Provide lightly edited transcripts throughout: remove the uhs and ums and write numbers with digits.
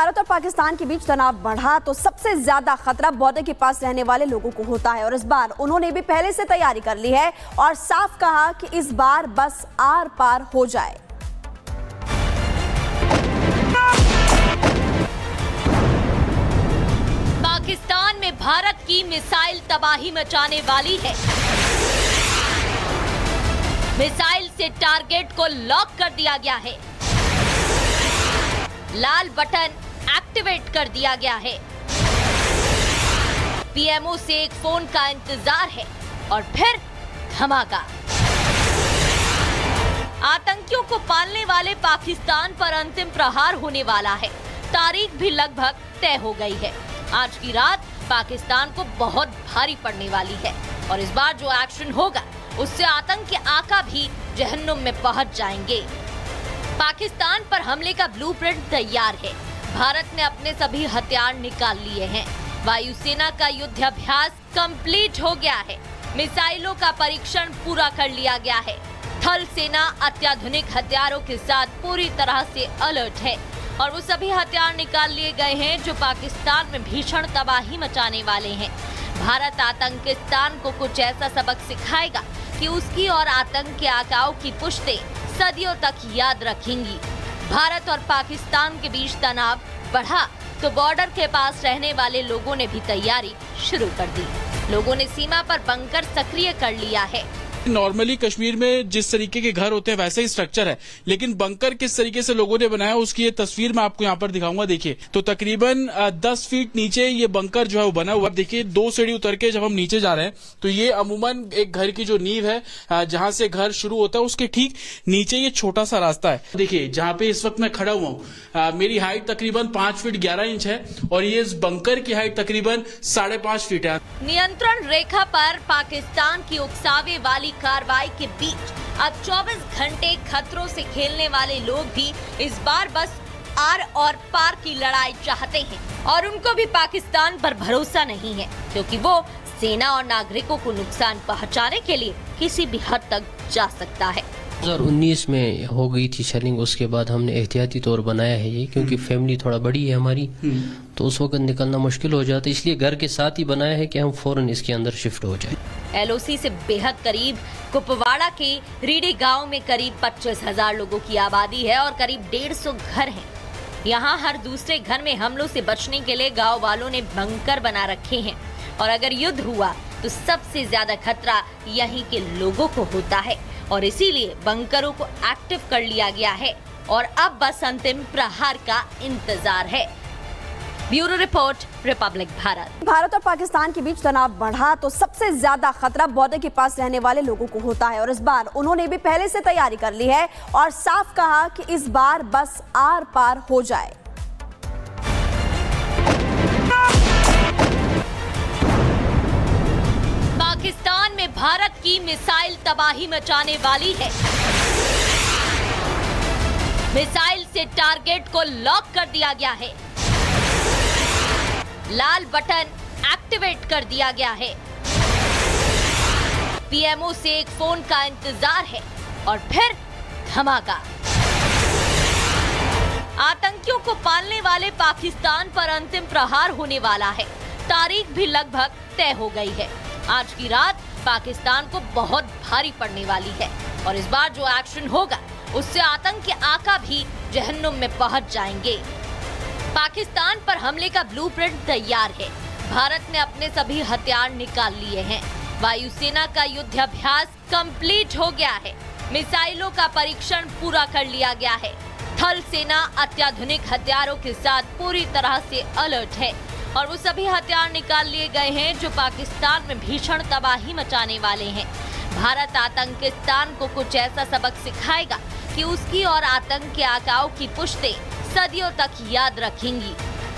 भारत और पाकिस्तान के बीच तनाव बढ़ा तो सबसे ज्यादा खतरा बॉर्डर के पास रहने वाले लोगों को होता है और इस बार उन्होंने भी पहले से तैयारी कर ली है और साफ कहा कि इस बार बस आर पार हो जाए। पाकिस्तान में भारत की मिसाइल तबाही मचाने वाली है। मिसाइल से टारगेट को लॉक कर दिया गया है। लाल बटन एक्टिवेट कर दिया गया है। पीएमओ से एक फोन का इंतजार है और फिर धमाका। आतंकियों को पालने वाले पाकिस्तान पर अंतिम प्रहार होने वाला है। तारीख भी लगभग तय हो गई है। आज की रात पाकिस्तान को बहुत भारी पड़ने वाली है और इस बार जो एक्शन होगा उससे आतंक के आका भी जहन्नुम में पहुंच जाएंगे। पाकिस्तान पर हमले का ब्लूप्रिंट तैयार है। भारत ने अपने सभी हथियार निकाल लिए हैं। वायुसेना का युद्धाभ्यास कंप्लीट हो गया है। मिसाइलों का परीक्षण पूरा कर लिया गया है। थल सेना अत्याधुनिक हथियारों के साथ पूरी तरह से अलर्ट है और वो सभी हथियार निकाल लिए गए हैं जो पाकिस्तान में भीषण तबाही मचाने वाले हैं। भारत आतंकिस्तान को कुछ ऐसा सबक सिखाएगा कि उसकी और आतंक के आकाओं की पुश्तें सदियों तक याद रखेंगी। भारत और पाकिस्तान के बीच तनाव बढ़ा तो बॉर्डर के पास रहने वाले लोगों ने भी तैयारी शुरू कर दी। लोगों ने सीमा पर बंकर सक्रिय कर लिया है। नॉर्मली कश्मीर में जिस तरीके के घर होते हैं वैसे ही स्ट्रक्चर है, लेकिन बंकर किस तरीके से लोगों ने बनाया उसकी ये तस्वीर मैं आपको यहाँ पर दिखाऊंगा। देखिए तो तकरीबन 10 फीट नीचे ये बंकर जो है वो बना हुआ। देखिए 2 सीढ़ी उतर के जब हम नीचे जा रहे हैं तो ये अमूमन एक घर की जो नींव है जहां से घर शुरू होता है उसके ठीक नीचे ये छोटा सा रास्ता है। देखिए जहां पे इस वक्त मैं खड़ा हुआ हूँ मेरी हाइट तकरीबन 5 फीट 11 इंच है और ये इस बंकर की हाइट तकरीबन 5.5 फीट है। नियंत्रण रेखा पर पाकिस्तान की उकसावे वाली कार्रवाई के बीच अब 24 घंटे खतरों से खेलने वाले लोग भी इस बार बस आर और पार की लड़ाई चाहते हैं और उनको भी पाकिस्तान पर भरोसा नहीं है क्योंकि वो सेना और नागरिकों को नुकसान पहुंचाने के लिए किसी भी हद तक जा सकता है। 2019 में हो गई थी शेलिंग, उसके बाद हमने एहतियाती तौर बनाया है ये क्योंकि फैमिली थोड़ा बड़ी है हमारी तो उस वक्त निकलना मुश्किल हो जाता है, इसलिए घर के साथ ही बनाया है कि हम फौरन इसके अंदर शिफ्ट हो जाए। एलओसी से बेहद करीब कुपवाड़ा के रीडी गांव में करीब 25,000 लोगों की आबादी है और करीब 150 घर हैं। यहाँ हर दूसरे घर में हमलों से बचने के लिए गांव वालों ने बंकर बना रखे हैं और अगर युद्ध हुआ तो सबसे ज्यादा खतरा यहीं के लोगों को होता है और इसीलिए बंकरों को एक्टिव कर लिया गया है और अब बस अंतिम प्रहार का इंतजार है। Bureau report, Republic Bharat. Bharat और पाकिस्तान के बीच तनाव बढ़ा तो सबसे ज्यादा खतरा बॉर्डर के पास रहने वाले लोगों को होता है और इस बार उन्होंने भी पहले से तैयारी कर ली है और साफ कहा कि इस बार बस आर पार हो जाए। पाकिस्तान में भारत की मिसाइल तबाही मचाने वाली है। मिसाइल से टारगेट को लॉक कर दिया गया है। लाल बटन एक्टिवेट कर दिया गया है। पीएमओ से एक फोन का इंतजार है और फिर धमाका। आतंकियों को पालने वाले पाकिस्तान पर अंतिम प्रहार होने वाला है। तारीख भी लगभग तय हो गई है। आज की रात पाकिस्तान को बहुत भारी पड़ने वाली है और इस बार जो एक्शन होगा उससे आतंक के आका भी जहन्नुम में पहुंच जाएंगे। पाकिस्तान पर हमले का ब्लूप्रिंट तैयार है। भारत ने अपने सभी हथियार निकाल लिए हैं। वायुसेना का युद्धाभ्यास कंप्लीट हो गया है। मिसाइलों का परीक्षण पूरा कर लिया गया है। थल सेना अत्याधुनिक हथियारों के साथ पूरी तरह से अलर्ट है और वो सभी हथियार निकाल लिए गए हैं जो पाकिस्तान में भीषण तबाही मचाने वाले हैं। भारत आतंकिस्तान को कुछ ऐसा सबक सिखाएगा कि उसकी और आतंक के आकाओं की पुश्तें सदियों तक याद रखेंगी।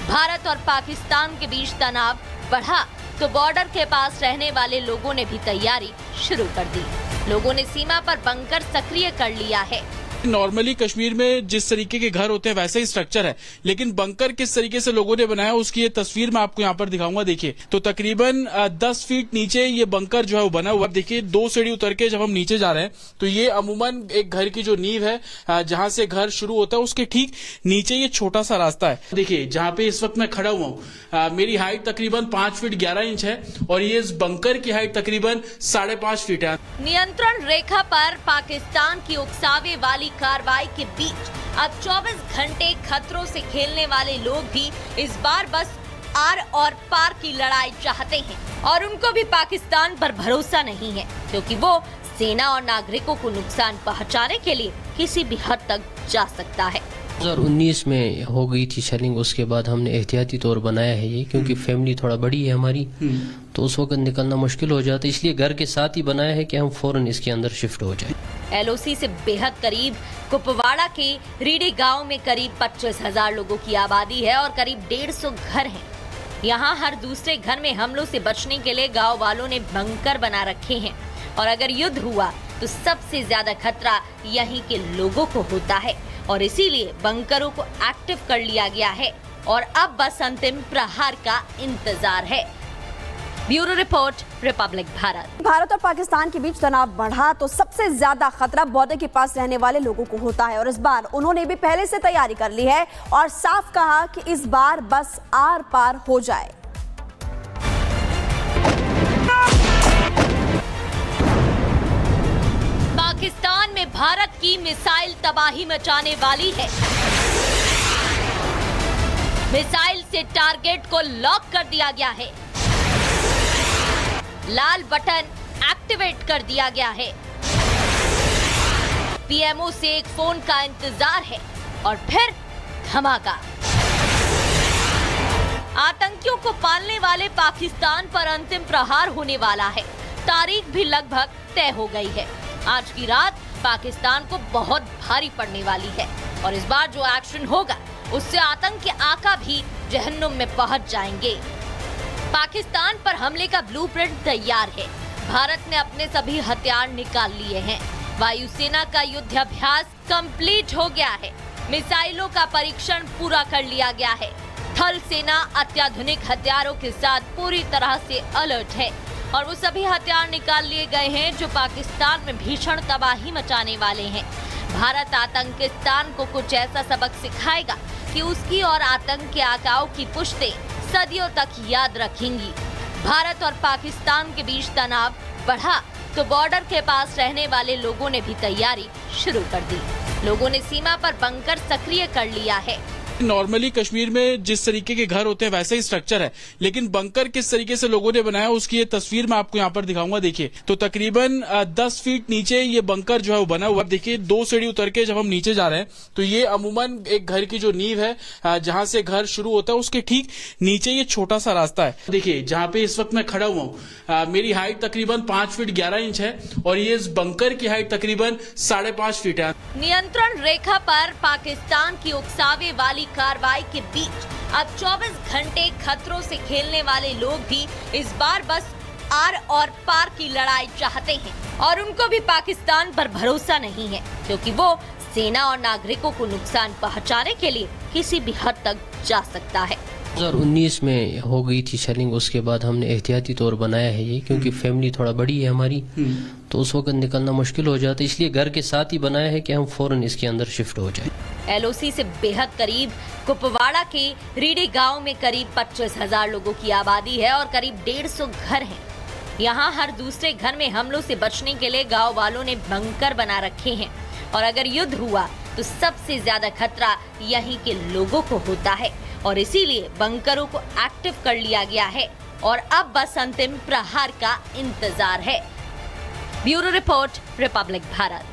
भारत और पाकिस्तान के बीच तनाव बढ़ा तो बॉर्डर के पास रहने वाले लोगों ने भी तैयारी शुरू कर दी। लोगों ने सीमा पर बंकर सक्रिय कर लिया है। नॉर्मली कश्मीर में जिस तरीके के घर होते हैं वैसे ही स्ट्रक्चर है, लेकिन बंकर किस तरीके से लोगों ने बनाया उसकी ये तस्वीर मैं आपको यहाँ पर दिखाऊंगा। देखिए, तो तकरीबन 10 फीट नीचे ये बंकर जो है वो बना हुआ है। देखिए, 2 सीढ़ी उतर के जब हम नीचे जा रहे हैं तो ये अमूमन एक घर की जो नींव है, जहां से घर शुरू होता है उसके ठीक नीचे ये छोटा सा रास्ता है। देखिए, जहां पे इस वक्त मैं खड़ा हुआ हूँ, मेरी हाइट तकरीबन 5 फीट 11 इंच है और ये इस बंकर की हाइट तकरीबन 5.5 फीट है। नियंत्रण रेखा पर पाकिस्तान की उकसावे वाली कार्रवाई के बीच अब 24 घंटे खतरों से खेलने वाले लोग भी इस बार बस आर और पार की लड़ाई चाहते हैं और उनको भी पाकिस्तान पर भरोसा नहीं है, क्योंकि वो सेना और नागरिकों को नुकसान पहुंचाने के लिए किसी भी हद तक जा सकता है। 2019 में हो गई थी शेलिंग, उसके बाद हमने एहतियाती तौर बनाया है ये, क्योंकि फैमिली थोड़ा बड़ी है हमारी, तो उस वक्त निकलना मुश्किल हो जाता है, इसलिए घर के साथ ही बनाया है कि हम फौरन इसके अंदर शिफ्ट हो जाए। LOC से बेहद करीब कुपवाड़ा के रीडी गांव में करीब 25,000 लोगों की आबादी है और करीब 150 घर हैं। यहाँ हर दूसरे घर में हमलों से बचने के लिए गांव वालों ने बंकर बना रखे हैं और अगर युद्ध हुआ तो सबसे ज्यादा खतरा यहीं के लोगों को होता है और इसीलिए बंकरों को एक्टिव कर लिया गया है और अब बस अंतिम प्रहार का इंतजार है। Bureau report, Republic Bharat. Bharat और पाकिस्तान के बीच तनाव बढ़ा तो सबसे ज्यादा खतरा बॉर्डर के पास रहने वाले लोगों को होता है और इस बार उन्होंने भी पहले से तैयारी कर ली है और साफ कहा कि इस बार बस आर पार हो जाए। पाकिस्तान में भारत की मिसाइल तबाही मचाने वाली है। मिसाइल से टारगेट को लॉक कर दिया गया है, लाल बटन एक्टिवेट कर दिया गया है। PMO से एक फोन का इंतजार है और फिर धमाका। आतंकियों को पालने वाले पाकिस्तान पर अंतिम प्रहार होने वाला है। तारीख भी लगभग तय हो गई है। आज की रात पाकिस्तान को बहुत भारी पड़ने वाली है और इस बार जो एक्शन होगा उससे आतंक के आका भी जहन्नुम में पहुंच जाएंगे। पाकिस्तान पर हमले का ब्लूप्रिंट तैयार है। भारत ने अपने सभी हथियार निकाल लिए हैं। वायुसेना का युद्धाभ्यास कंप्लीट हो गया है। मिसाइलों का परीक्षण पूरा कर लिया गया है। थल सेना अत्याधुनिक हथियारों के साथ पूरी तरह से अलर्ट है और वो सभी हथियार निकाल लिए गए हैं जो पाकिस्तान में भीषण तबाही मचाने वाले हैं। भारत आतंकिस्तान को कुछ ऐसा सबक सिखाएगा कि उसकी और आतंक के आकाओं की पुश्तें सदियों तक याद रखेंगी। भारत और पाकिस्तान के बीच तनाव बढ़ा तो बॉर्डर के पास रहने वाले लोगों ने भी तैयारी शुरू कर दी। लोगों ने सीमा पर बंकर सक्रिय कर लिया है। नॉर्मली कश्मीर में जिस तरीके के घर होते हैं वैसे ही स्ट्रक्चर है, लेकिन बंकर किस तरीके से लोगों ने बनाया उसकी ये तस्वीर मैं आपको यहाँ पर दिखाऊंगा। देखिए, तो तकरीबन 10 फीट नीचे ये बंकर जो है वो बना हुआ है। देखिए, 2 सीढ़ी उतर के जब हम नीचे जा रहे हैं तो ये अमूमन एक घर की जो नींव है, जहां से घर शुरू होता है उसके ठीक नीचे ये छोटा सा रास्ता है। देखिए, जहां पे इस वक्त मैं खड़ा हुआ हूँ, मेरी हाइट तकरीबन 5 फीट 11 इंच है और ये इस बंकर की हाइट तकरीबन 5.5 फीट है। नियंत्रण रेखा पर पाकिस्तान की उकसावे वाली कार्रवाई के बीच अब 24 घंटे खतरों से खेलने वाले लोग भी इस बार बस आर और पार की लड़ाई चाहते हैं और उनको भी पाकिस्तान पर भरोसा नहीं है, क्योंकि वो सेना और नागरिकों को नुकसान पहुंचाने के लिए किसी भी हद तक जा सकता है। 2019 में हो गई थी शेलिंग, उसके बाद हमने एहतियाती तौर बनाया है ये, क्योंकि फैमिली थोड़ा बड़ी है हमारी, तो उस वक्त निकलना मुश्किल हो जाता है, इसलिए घर के साथ ही बनाया है कि हम फौरन इसके अंदर शिफ्ट हो जाए। LOC से बेहद करीब कुपवाड़ा के रीडी गांव में करीब 25,000 लोगों की आबादी है और करीब 150 घर हैं। यहाँ हर दूसरे घर में हमलों से बचने के लिए गांव वालों ने बंकर बना रखे हैं और अगर युद्ध हुआ तो सबसे ज्यादा खतरा यहीं के लोगों को होता है और इसीलिए बंकरों को एक्टिव कर लिया गया है और अब बस अंतिम प्रहार का इंतजार है। Bureau report, Republic Bharat.